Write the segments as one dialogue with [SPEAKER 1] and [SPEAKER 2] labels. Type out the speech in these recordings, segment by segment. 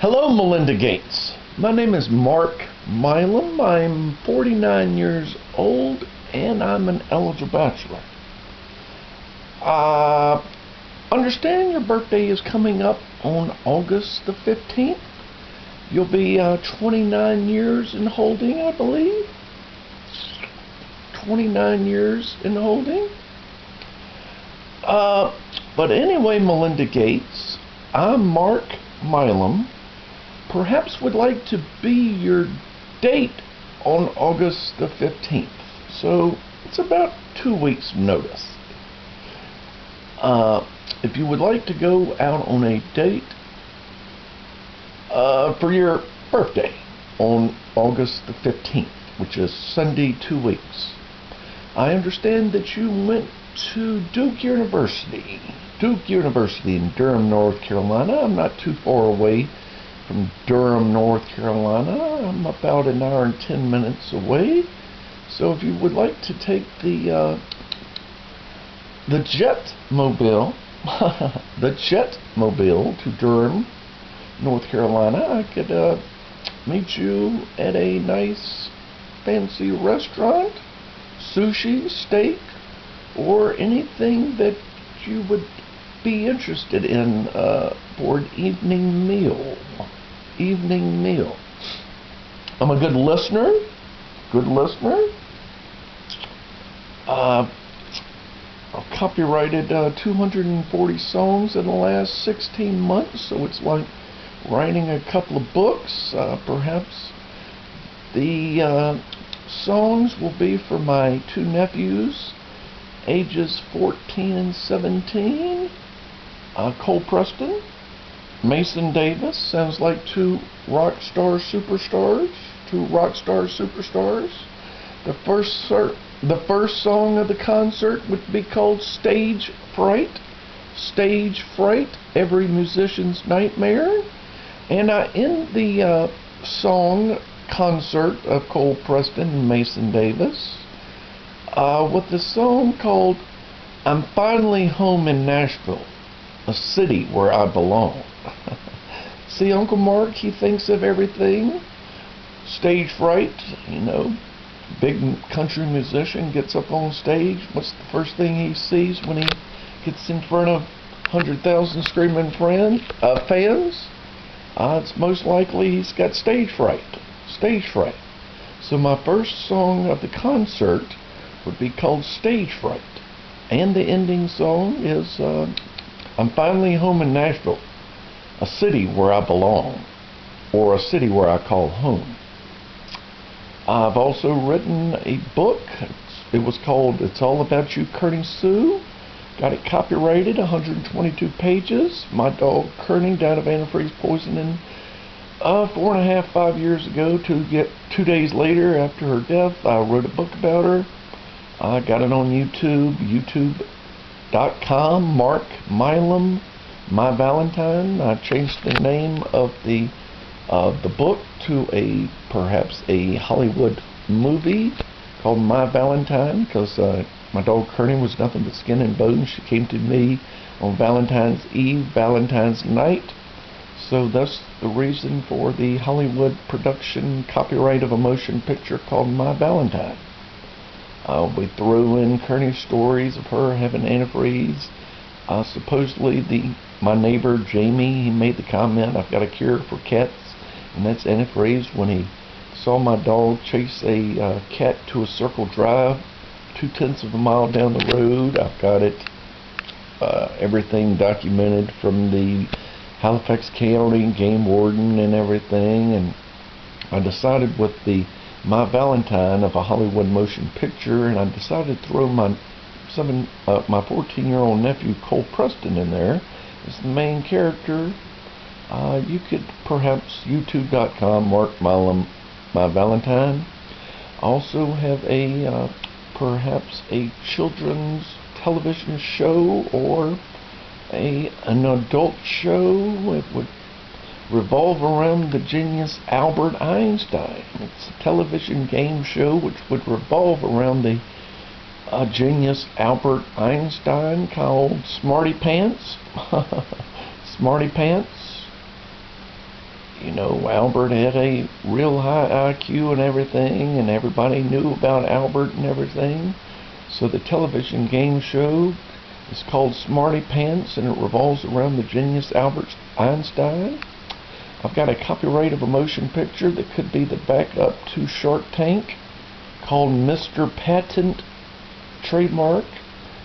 [SPEAKER 1] Hello, Melinda Gates. My name is Mark Milam. I'm 49 years old and I'm an eligible bachelor. Understand your birthday is coming up on August the 15th. You'll be 29 years in holding, I believe. 29 years in holding. But anyway, Melinda Gates, I'm Mark Milam. Perhaps would like to be your date on August the 15th. So it's about 2 weeks notice. If you would like to go out on a date for your birthday on August the 15th, which is Sunday 2 weeks. I understand that you went to Duke University in Durham, North Carolina. I'm not too far away from Durham, North Carolina. I'm about an hour and 10 minutes away. So if you would like to take the Jetmobile, the Jetmobile to Durham, North Carolina, I could meet you at a nice fancy restaurant, sushi, steak, or anything that you would be interested in for an evening meal. I'm a good listener. I've copyrighted 240 songs in the last 16 months, so it's like writing a couple of books. Perhaps the songs will be for my two nephews, ages 14 and 17, Cole Preston, Mason Davis. Sounds like two rock star superstars. The first song of the concert would be called Stage Fright. Stage Fright, every musician's nightmare. And I end the song concert of Cole Preston and Mason Davis with the song called I'm Finally Home in Nashville, a city where I belong. See, Uncle Mark, he thinks of everything. Stage fright, big country musician gets up on stage. What's the first thing he sees when he gets in front of 100,000 screaming fans? It's most likely he's got stage fright. So my first song of the concert would be called Stage Fright. And the ending song is I'm Finally Home in Nashville, a city where I belong, or a city where I call home. I've also written a book. It was called It's All About You, Kearney Sue. Got it copyrighted, 122 pages. My dog Kearney died of antifreeze poisoning 5 years ago. 2 days later after her death, I wrote a book about her. I got it on YouTube, youtube.com, Mark Milam, My Valentine. I changed the name of the book to perhaps a Hollywood movie called My Valentine, because my dog Kearney was nothing but skin and bones. She came to me on Valentine's Eve, Valentine's night. So that's the reason for the Hollywood production copyright of a motion picture called My Valentine. We threw in Kearney's stories of her having antifreeze. Supposedly my neighbor Jamie, he made the comment, I've got a cure for cats, and that's antifreeze, when he saw my dog chase a cat to a circle drive 2/10 of a mile down the road. I've got it, everything documented from the Halifax County game warden and everything, and I decided with the My Valentine of a Hollywood motion picture, and I decided to throw my 14-year-old nephew Cole Preston in there as the main character. You could perhaps youtube.com, Mark Milam, My Valentine. Also have perhaps a children's television show or an adult show. It would revolve around the genius Albert Einstein. It's a television game show which would revolve around the genius Albert Einstein, called Smarty Pants. Smarty Pants. Albert had a real high IQ and everything, and everybody knew about Albert and everything. So the television game show is called Smarty Pants, and it revolves around the genius Albert Einstein. I've got a copyright of a motion picture that could be the backup to Shark Tank called Mr. Patent Trademark.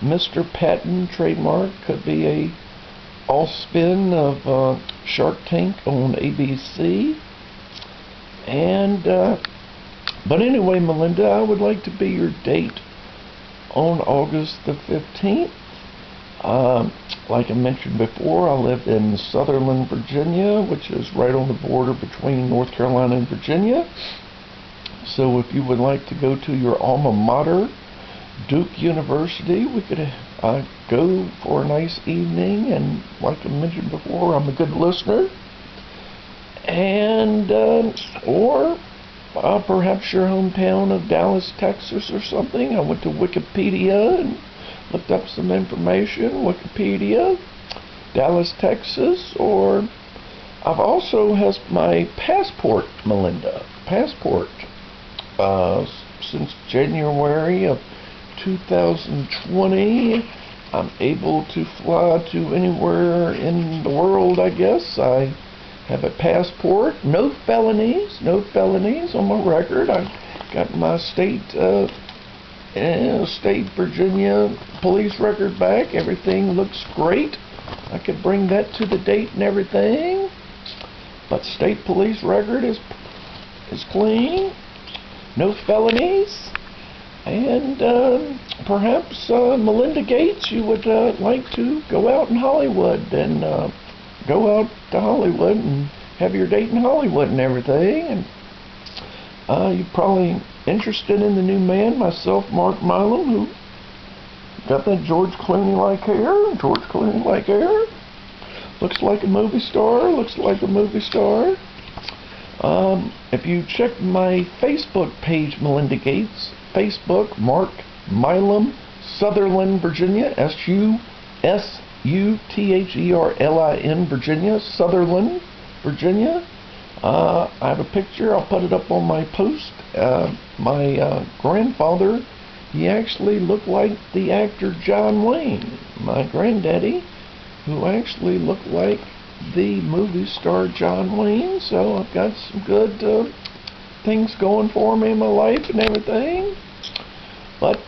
[SPEAKER 1] Mr. Patent Trademark could be a all-spin of Shark Tank on ABC. And, but anyway, Melinda, I would like to be your date on August the 15th. Like I mentioned before, I live in Sutherland, Virginia, which is right on the border between North Carolina and Virginia. So if you would like to go to your alma mater, Duke University, we could go for a nice evening, and like I mentioned before, I'm a good listener. And or perhaps your hometown of Dallas, Texas or something. I went to Wikipedia and looked up some information. Wikipedia, Dallas, Texas. Or I've also has my passport, Melinda. Passport. Since January of 2020, I'm able to fly to anywhere in the world, I guess. I have a passport, no felonies on my record. I got my state Virginia police record back. Everything looks great. I could bring that to the date and everything. But state police record is clean. No felonies. And perhaps Melinda Gates, you would like to go out in Hollywood and go out to Hollywood and have your date in Hollywood and everything. And you're probably interested in the new man, myself, Mark Milam, who got that George Clooney-like hair. George Clooney-like hair. Looks like a movie star. If you check my Facebook page, Melinda Gates, Facebook, Mark Milam, Sutherland, Virginia, Sutherlin, Virginia, Sutherland, Virginia. I have a picture. I'll put it up on my post. My grandfather, he actually looked like the actor John Wayne. My granddaddy, who actually looked like the movie star John Wayne. So I've got some good things going for me in my life and everything. But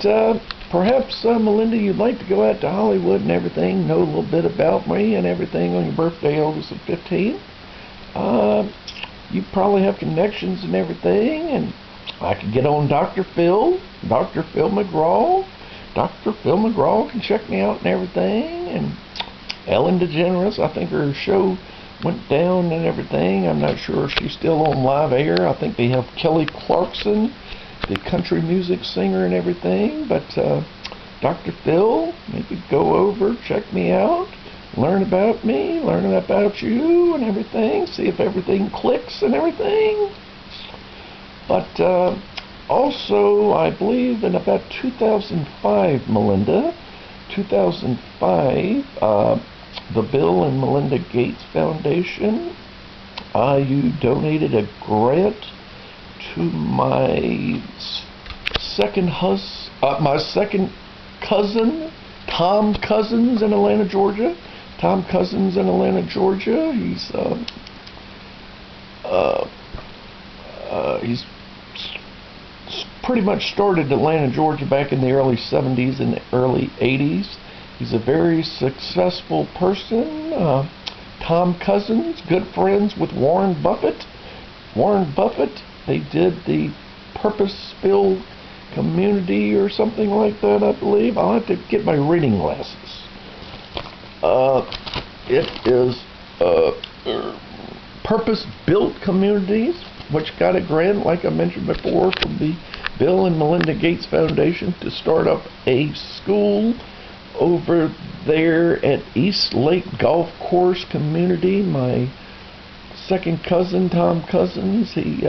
[SPEAKER 1] perhaps, Melinda, you'd like to go out to Hollywood and everything, know a little bit about me and everything on your birthday, August the 15th. You probably have connections and everything, and I could get on Dr. Phil McGraw. Dr. Phil McGraw can check me out and everything, and Ellen DeGeneres, I think her show went down and everything. I'm not sure if she's still on live air. I think they have Kelly Clarkson, the country music singer and everything. But Dr. Phil, maybe go over, check me out, learn about me, learn about you and everything, see if everything clicks and everything. But also, I believe in about 2005, Melinda, 2005, the Bill and Melinda Gates Foundation, you donated a grant to my second cousin, Tom Cousins in Atlanta, Georgia. Tom Cousins in Atlanta, Georgia. He's pretty much started Atlanta, Georgia back in the early 70s and early 80s. He's a very successful person. Tom Cousins, good friends with Warren Buffett. Warren Buffett, they did the Purpose-Built Community or something like that, I believe. I'll have to get my reading glasses. It is Purpose-Built Communities, which got a grant, like I mentioned before, from the Bill and Melinda Gates Foundation to start up a school over there at East Lake Golf Course Community. My second cousin, Tom Cousins, he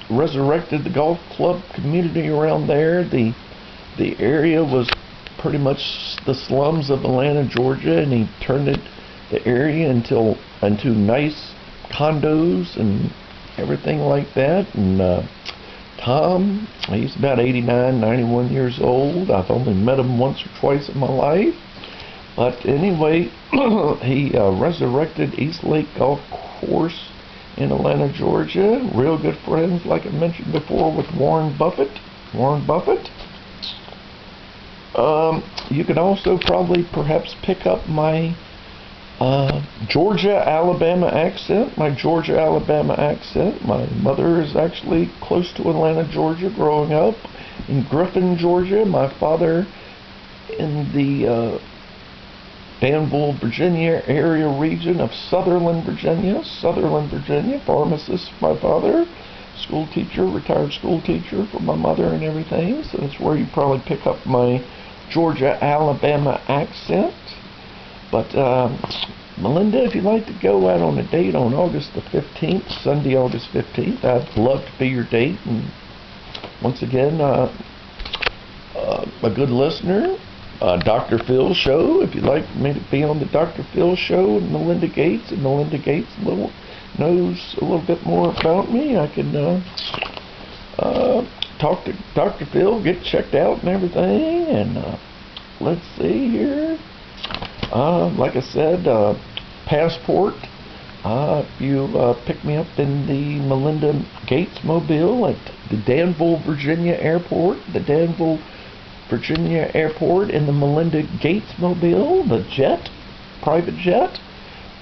[SPEAKER 1] resurrected the golf club community around there. The area was pretty much the slums of Atlanta, Georgia, and he turned the area into nice condos and everything like that. And Tom, he's about 89, 91 years old. I've only met him once or twice in my life. But anyway, he resurrected East Lake Golf Course in Atlanta, Georgia. Real good friends, like I mentioned before, with Warren Buffett. You can also probably perhaps pick up my Georgia, Alabama accent. My mother is actually close to Atlanta, Georgia, growing up in Griffin, Georgia. My father in the Danville, Virginia area region of Sutherland, Virginia. Pharmacist, my father. School teacher, retired school teacher for my mother and everything. So that's where you probably pick up my Georgia, Alabama accent. But Melinda, if you'd like to go out on a date on August the 15th, Sunday, August 15th, I'd love to be your date. And once again, a good listener. Dr. Phil show, if you'd like me to be on the Dr. Phil show with Melinda Gates, and Melinda Gates knows a little bit more about me, I can talk to Dr. Phil, get checked out and everything. And let's see here. Like I said, passport. If you pick me up in the Melinda Gates mobile at the Danville, Virginia airport, in the Melinda Gates mobile, the jet, private jet,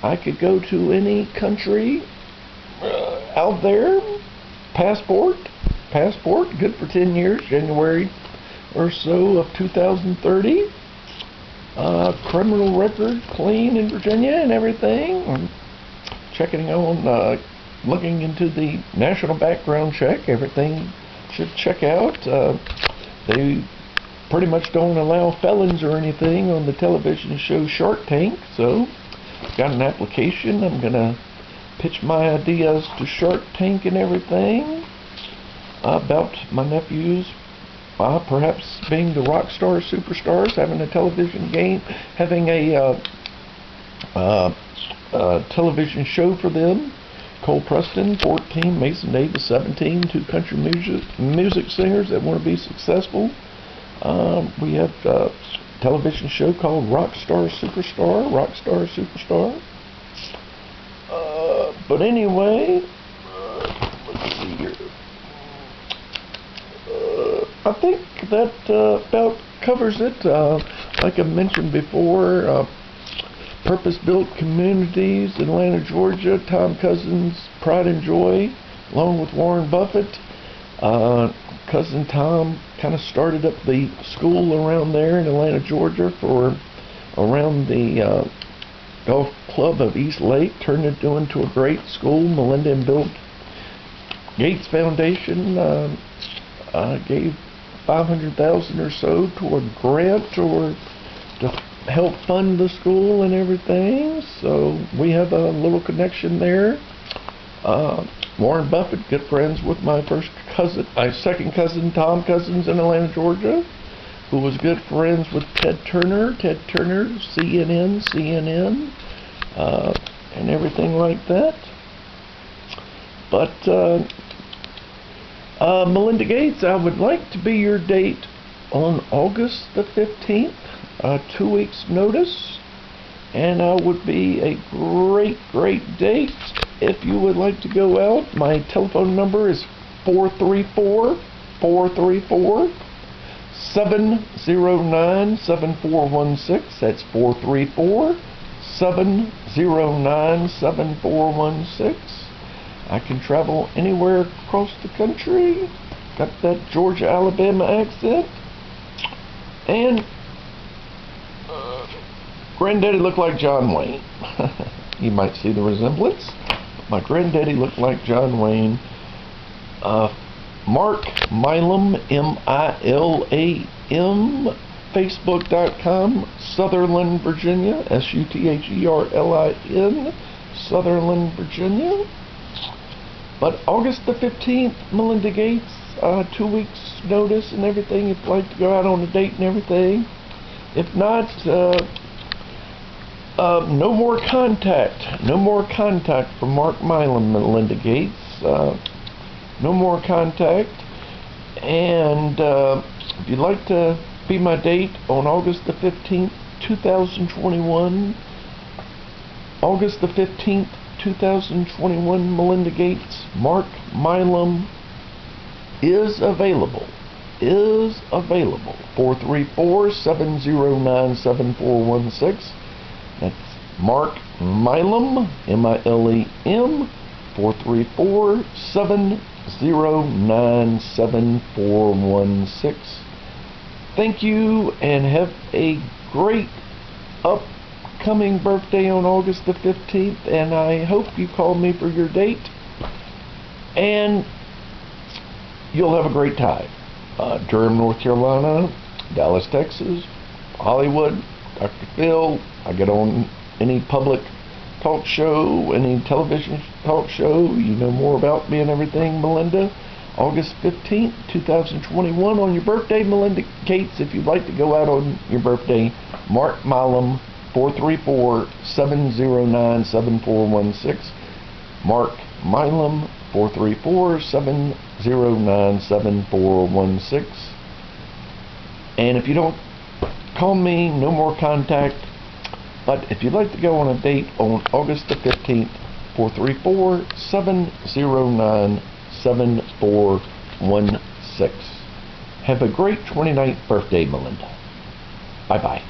[SPEAKER 1] I could go to any country out there. Passport, good for 10 years, January or so of 2030. Criminal record clean in Virginia and everything. I'm checking on, looking into the national background check. Everything should check out. They pretty much don't allow felons or anything on the television show Shark Tank, so got an application. I'm gonna pitch my ideas to Shark Tank and everything about my nephews perhaps being the rock stars, superstars, having a television game, having a television show for them. Cole Preston, 14, Mason Davis, 17, two country music singers that want to be successful. We have a television show called Rockstar Superstar. But anyway, let's see here. I think that about covers it. Like I mentioned before, purpose-built communities, Atlanta, Georgia. Tom Cousins, Pride and Joy, along with Warren Buffett. Cousin Tom kind of started up the school around there in Atlanta, Georgia, for around the golf club of East Lake, turned it into a great school. Melinda and Bill Gates Foundation gave $500,000 or so toward grant or to help fund the school and everything. So we have a little connection there. Warren Buffett, good friends with my second cousin, Tom Cousins in Atlanta, Georgia, who was good friends with Ted Turner, CNN, and everything like that. But Melinda Gates, I would like to be your date on August the 15th, 2 weeks notice, and I would be a great date. If you would like to go out, my telephone number is 434-434-709-7416. That's 434-709-7416. I can travel anywhere across the country. Got that Georgia, Alabama accent. And Granddaddy looked like John Wayne. You might see the resemblance. My granddaddy looked like John Wayne. Mark Milam, M-I-L-A-M, Facebook.com, Sutherland, Virginia, S-U-T-H-E-R-L-I-N, Sutherland, Virginia. But August the 15th, Melinda Gates, 2 weeks notice and everything, if you'd like to go out on a date and everything. If not, No more contact. No more contact from Mark Milam, Melinda Gates. No more contact. And if you'd like to be my date on August the 15th, 2021, August the 15th, 2021, Melinda Gates, Mark Milam is available. 434-709-7416. That's Mark Milam, M-I-L-E-M, 434-709-7416. Thank you, and have a great upcoming birthday on August the 15th, and I hope you call me for your date, and you'll have a great time. Durham, North Carolina, Dallas, Texas, Hollywood, Dr. Phil. I get on any public talk show, any television talk show. You know more about me and everything, Melinda. August 15th, 2021, on your birthday, Melinda Gates. If you'd like to go out on your birthday, Mark Milam, 434-709-7416. Mark Milam, 434-709-7416. And if you don't call me, no more contact. But if you'd like to go on a date on August the 15th, 434-709-7416. Have a great 29th birthday, Melinda. Bye-bye.